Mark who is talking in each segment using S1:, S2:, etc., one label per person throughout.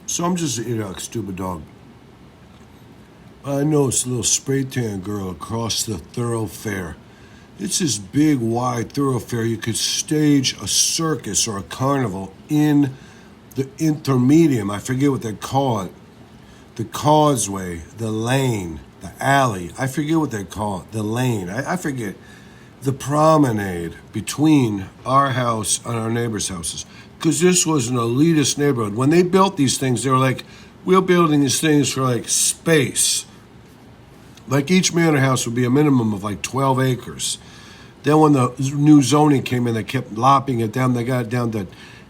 S1: So I'm just an like stupid dog. I know this little spray tan girl across the thoroughfare. It's this big, wide thoroughfare. You could stage a circus or a carnival in the intermedium. I forget what they call it. The causeway, the lane, the alley. I forget what they call it. The lane. I forget. The promenade between our house and our neighbors' houses. Because this was an elitist neighborhood. When they built these things, they were like, we're building these things for like space. Like each manor house would be a minimum of like 12 acres. Then when the new zoning came in, they kept lopping it down. They got it down to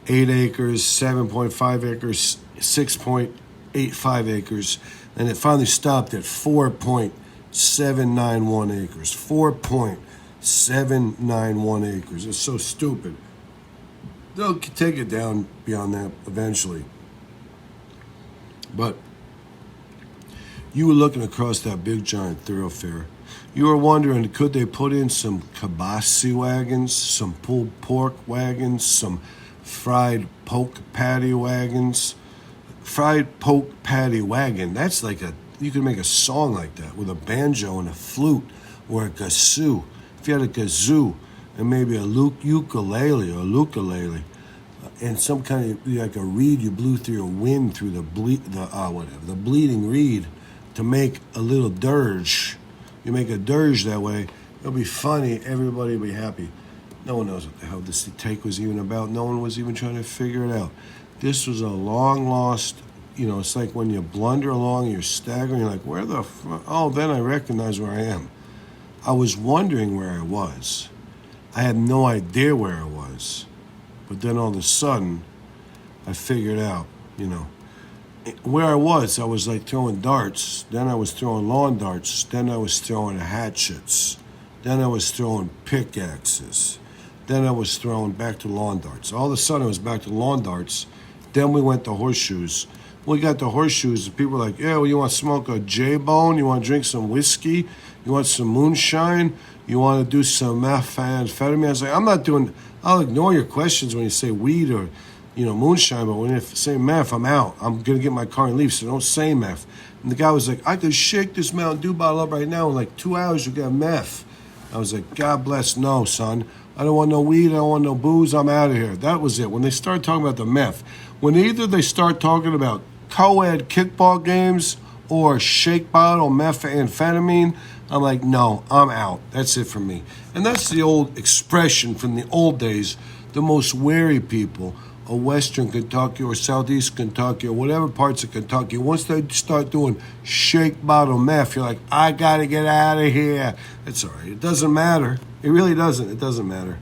S1: 8 acres, 7.5 acres, 6.85 acres. And it finally stopped at 4.791 acres. 4.791 acres. It's so stupid. They'll take it down beyond that eventually. But you were looking across that big giant thoroughfare. You were wondering, could they put in some kibasi wagons, some pulled pork wagons, some fried poke patty wagons? Fried poke patty wagon, that's like you could make a song like that with a banjo and a flute or a kazoo. If you had a kazoo and maybe a ukulele or a ukulele and some kind of, like a reed you blew through your wind through the bleeding reed to make a little dirge. You make a dirge that way, it'll be funny, everybody will be happy. No one knows what the hell this take was even about. No one was even trying to figure it out. This was a long lost, it's like when you blunder along, you're staggering, you're like, where the fuck? Oh, then I recognize where I am. I was wondering where I was. I had no idea where I was. But then all of a sudden, I figured out, where I was like throwing darts. Then I was throwing lawn darts. Then I was throwing hatchets. Then I was throwing pickaxes. Then I was throwing back to lawn darts. All of a sudden, I was back to lawn darts. Then we went to horseshoes. We got the horseshoes, and people were like, yeah, well, you want to smoke a J-bone? You want to drink some whiskey? You want some moonshine? You want to do some methamphetamine? I was like, I'll ignore your questions when you say weed or, moonshine, but when you say meth, I'm out. I'm going to get my car and leave, so don't say meth. And the guy was like, I could shake this Mountain Dew bottle up right now. In like 2 hours, you got meth. I was like, God bless, no, son. I don't want no weed. I don't want no booze. I'm out of here. That was it. When they started talking about the meth, when either they start talking about co-ed kickball games or shake bottle methamphetamine, I'm like, no, I'm out. That's it for me. And that's the old expression from the old days. The most wary people of Western Kentucky or Southeast Kentucky or whatever parts of Kentucky, once they start doing shake bottle meth, you're like, I got to get out of here. It's all right. It doesn't matter. It really doesn't. It doesn't matter.